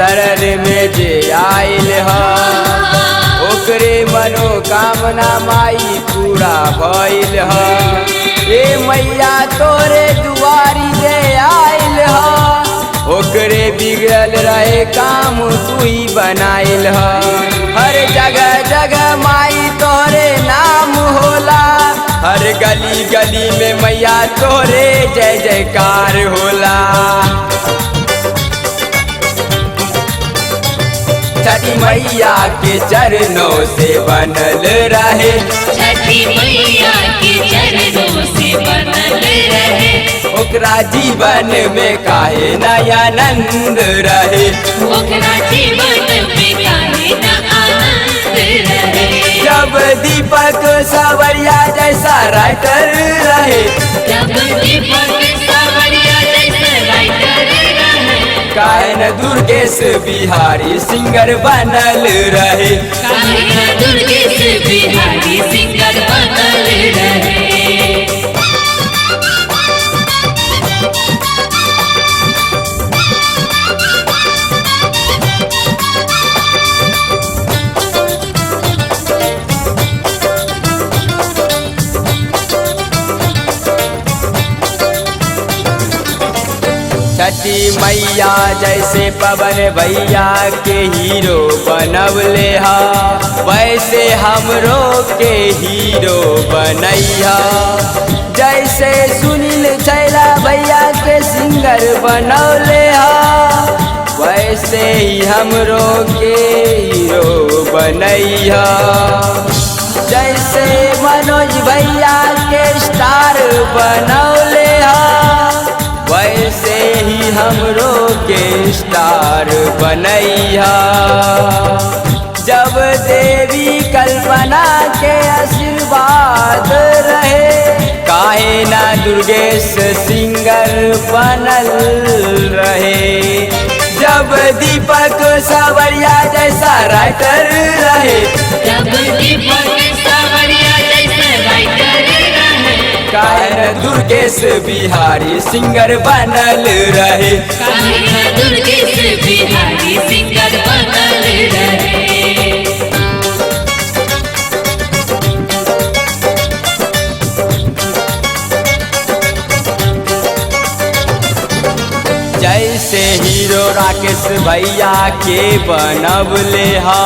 शरण में जे आइल ह ओकरे मनोकामना माई पूरा भइल ह। ए मैया तोरे दुआरी जे आइल ह ओकरे बिगड़ल रहे काम तू ही बनाइल ह। हर जगह जगह माई तोरे नाम होला, हर गली गली में मैया तोरे जय जयकार होला। छठी मैया के चरणों से बनल रहे, छठी मैया के चरणों से बनल रहे, ओकरा जीवन में काहे न आनंद रहे, ओकरा जीवन में काहे न आनंद रहे। जब दीपक सावरिया जैसा राइटर रहे, जब दीपक सावरिया जैसा राइटर रहे, काहे न दुर्गेश बिहारी सिंगर बनल रहे, काहे न दुर्गेश बिहारी सिंगर बनल रहे। छठी मैया जैसे पवन भैया के हीरो बनवले हा, वैसे हमरो के हीरो बनैया। जैसे सुनील छैला भैया के सिंगर बनौले हा, वैसे ही हमरो के हीरो बनैया। जैसे मनोज भैया के स्टार बनौले हा, वैसे ही हमरो के स्टार बनैया। जब देवी कल्पना के आशीर्वाद रहे, काहे ना दुर्गेश सिंगर बनल रहे। जब दीपक सावरिया जैसा राइटर रहे, जब दीपक सावरिया जैसा राइटर रहे, काहे न दुर्गेश बिहारी सिंगर बनल रहे, काहे न दुर्गेश बिहारी सिंगर बनल रहे। जैसे हीरो राकेश भैया के बनवले हा,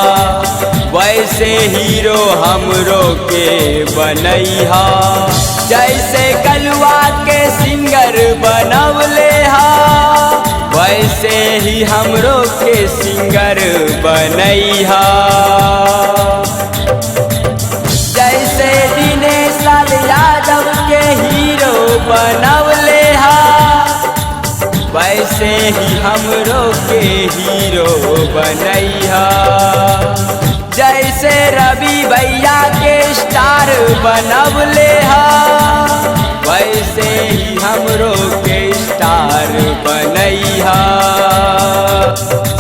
वैसे हीरो हमरो के बनैहा। जैसे कलुआ के सिंगर बनवले हा, वैसे ही हमरो के सिंगर बनैहा। जैसे दिनेश लाल यादव के हीरो बनवले हा, वैसे ही हमरो के हीरो बनैहा। जैसे रवि भैया के स्टार बनवले हा, वैसे ही हमरो के स्टार बनैहा।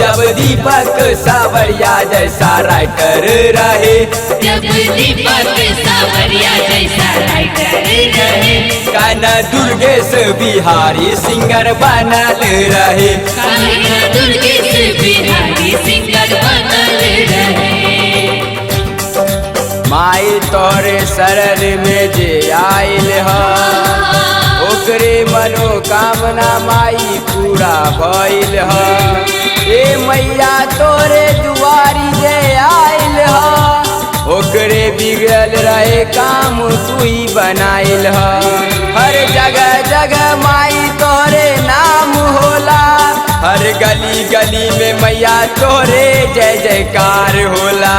जब दीपक सावरिया जैसा राइटर रहे, जब दीपक सावरिया जैसा राइटर रहे, काहे न दुर्गेश बिहारी सिंगर बनल रहे, काहे न दुर्गेश बिहारी सिंगर बनल रहे। माई तोरे शरण में जे आइल ह ओकरे मनोकामना माई पूरा भइल ह। ए मैया तोरे दुआरी जे आइल ह ओकरे बिगड़ल रहे काम तू ही बनाइल ह। हर जगह जगह माई तोरे नाम होला, हर गली गली में मैया तोरे जय जयकार होला।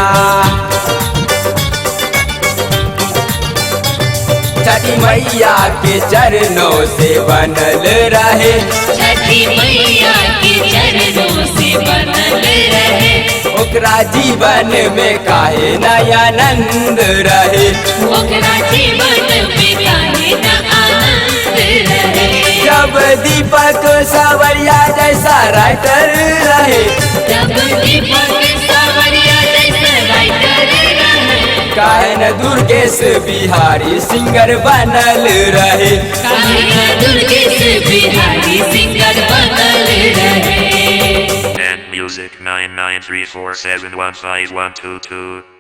छठी मैया के चरणों से बनल रहे, छठी मैया के चरणों से बनल रहे, ओकरा जीवन में काहे न आनंद रहे, ओकरा जीवन में काहे न आनंद रहे। जब दीपक सावरिया जैसा राइटर रहे, जब दीपक सावरिया जैसा राइटर रहे, काहे न दुर्गेश बिहारी सिंगर बनल रहे, काहे न दुर्गेश बिहारी सिंगर बनल रहे। And music. 934715122.